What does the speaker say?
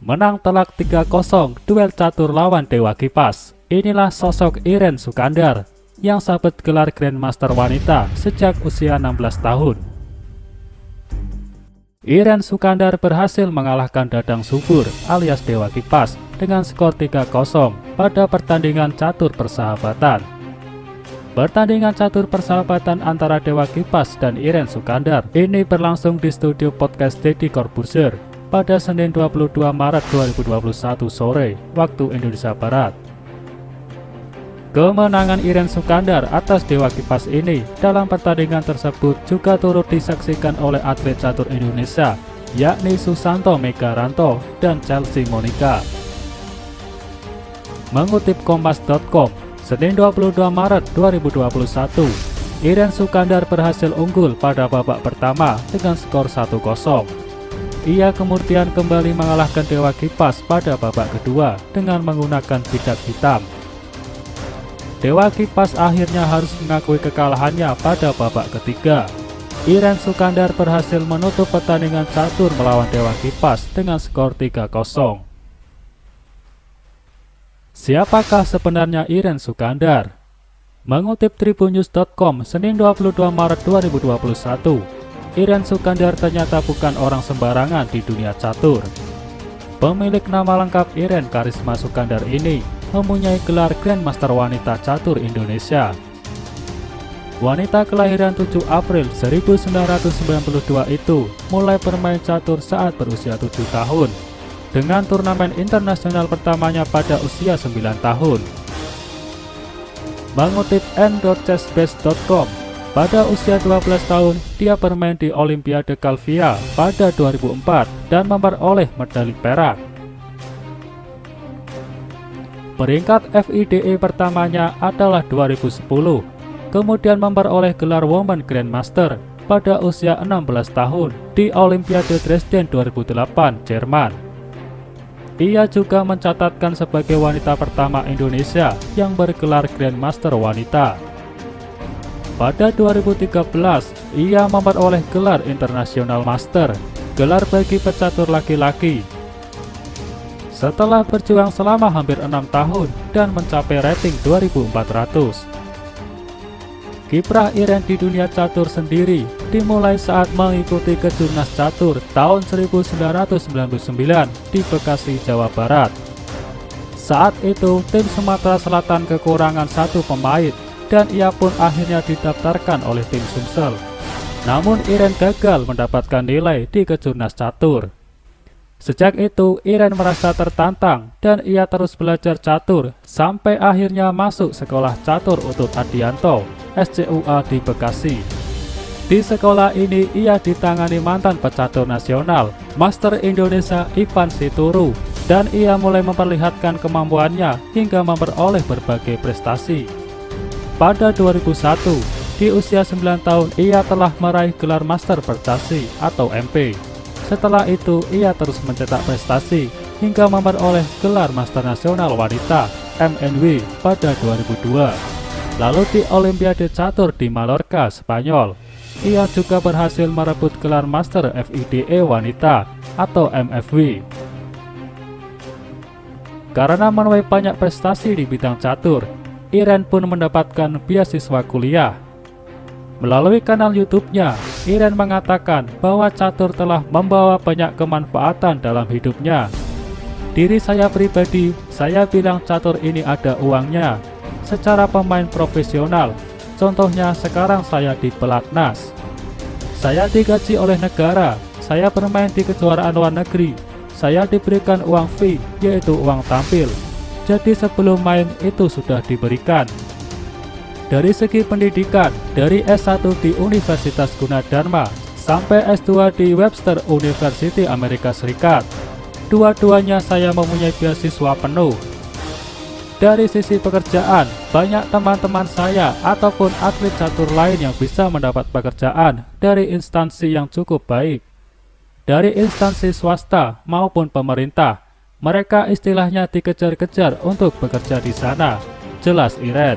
Menang telak 3-0 duel catur lawan Dewa Kipas. Inilah sosok Iren Sukandar yang sabet gelar Grandmaster wanita sejak usia 16 tahun. Iren Sukandar berhasil mengalahkan Dadang Subur alias Dewa Kipas dengan skor 3-0 pada pertandingan catur persahabatan. Pertandingan catur persahabatan antara Dewa Kipas dan Iren Sukandar ini berlangsung di studio podcast Deddy Corbuzier pada Senin 22 Maret 2021 sore waktu Indonesia Barat. Kemenangan Iren Sukandar atas Dewa Kipas ini dalam pertandingan tersebut juga turut disaksikan oleh atlet catur Indonesia, yakni Susanto Megaranto dan Chelsea Monica. Mengutip Kompas.com, Senin 22 Maret 2021, Iren Sukandar berhasil unggul pada babak pertama dengan skor 1-0. Ia kemudian kembali mengalahkan Dewa Kipas pada babak kedua dengan menggunakan bidak hitam. Dewa Kipas akhirnya harus mengakui kekalahannya pada babak ketiga. Iren Sukandar berhasil menutup pertandingan catur melawan Dewa Kipas dengan skor 3-0. Siapakah sebenarnya Iren Sukandar? Mengutip tribunnews.com Senin 22 Maret 2021, Iren Sukandar ternyata bukan orang sembarangan di dunia catur. Pemilik nama lengkap Iren Karisma Sukandar ini mempunyai gelar Grandmaster Wanita Catur Indonesia. Wanita kelahiran 7 April 1992 itu mulai bermain catur saat berusia 7 tahun, dengan turnamen internasional pertamanya pada usia 9 tahun. Mengutip n.chessbase.com, pada usia 12 tahun, dia bermain di Olimpiade Calvia pada 2004 dan memperoleh medali perak. Peringkat FIDE pertamanya adalah 2010, kemudian memperoleh gelar Women Grandmaster pada usia 16 tahun di Olimpiade Dresden 2008, Jerman. Ia juga mencatatkan sebagai wanita pertama Indonesia yang bergelar Grandmaster wanita. Pada 2013, ia memperoleh gelar International Master, gelar bagi pecatur laki-laki. Setelah berjuang selama hampir 6 tahun dan mencapai rating 2400. Kiprah Iren di dunia catur sendiri dimulai saat mengikuti kejurnas catur tahun 1999 di Bekasi, Jawa Barat. Saat itu, tim Sumatera Selatan kekurangan satu pemain dan ia pun akhirnya didaftarkan oleh tim Sumsel. Namun Iren gagal mendapatkan nilai di kejurnas catur. Sejak itu Iren merasa tertantang dan ia terus belajar catur sampai akhirnya masuk sekolah catur Utut Adianto SCUA di Bekasi. Di sekolah ini ia ditangani mantan pecatur nasional Master Indonesia Ivan Situru dan ia mulai memperlihatkan kemampuannya hingga memperoleh berbagai prestasi. Pada 2001, di usia 9 tahun ia telah meraih gelar Master Prestasi atau MP. Setelah itu ia terus mencetak prestasi hingga memperoleh gelar Master Nasional Wanita MNW pada 2002. Lalu di Olimpiade Catur di Mallorca, Spanyol, ia juga berhasil merebut gelar Master FIDE Wanita atau MFW. Karena menuai banyak prestasi di bidang catur, Iren pun mendapatkan beasiswa kuliah. Melalui kanal YouTube-nya, Iren mengatakan bahwa catur telah membawa banyak kemanfaatan dalam hidupnya. Diri saya pribadi, saya bilang catur ini ada uangnya. Secara pemain profesional, contohnya sekarang saya di pelatnas. Saya digaji oleh negara, saya bermain di kejuaraan luar negeri. Saya diberikan uang fee, yaitu uang tampil. Jadi sebelum main itu sudah diberikan. Dari segi pendidikan, dari S1 di Universitas Gunadarma sampai S2 di Webster University Amerika Serikat, dua-duanya saya mempunyai beasiswa penuh. Dari sisi pekerjaan, banyak teman-teman saya ataupun atlet catur lain yang bisa mendapat pekerjaan dari instansi yang cukup baik. Dari instansi swasta maupun pemerintah, mereka istilahnya dikejar-kejar untuk bekerja di sana, jelas Iren.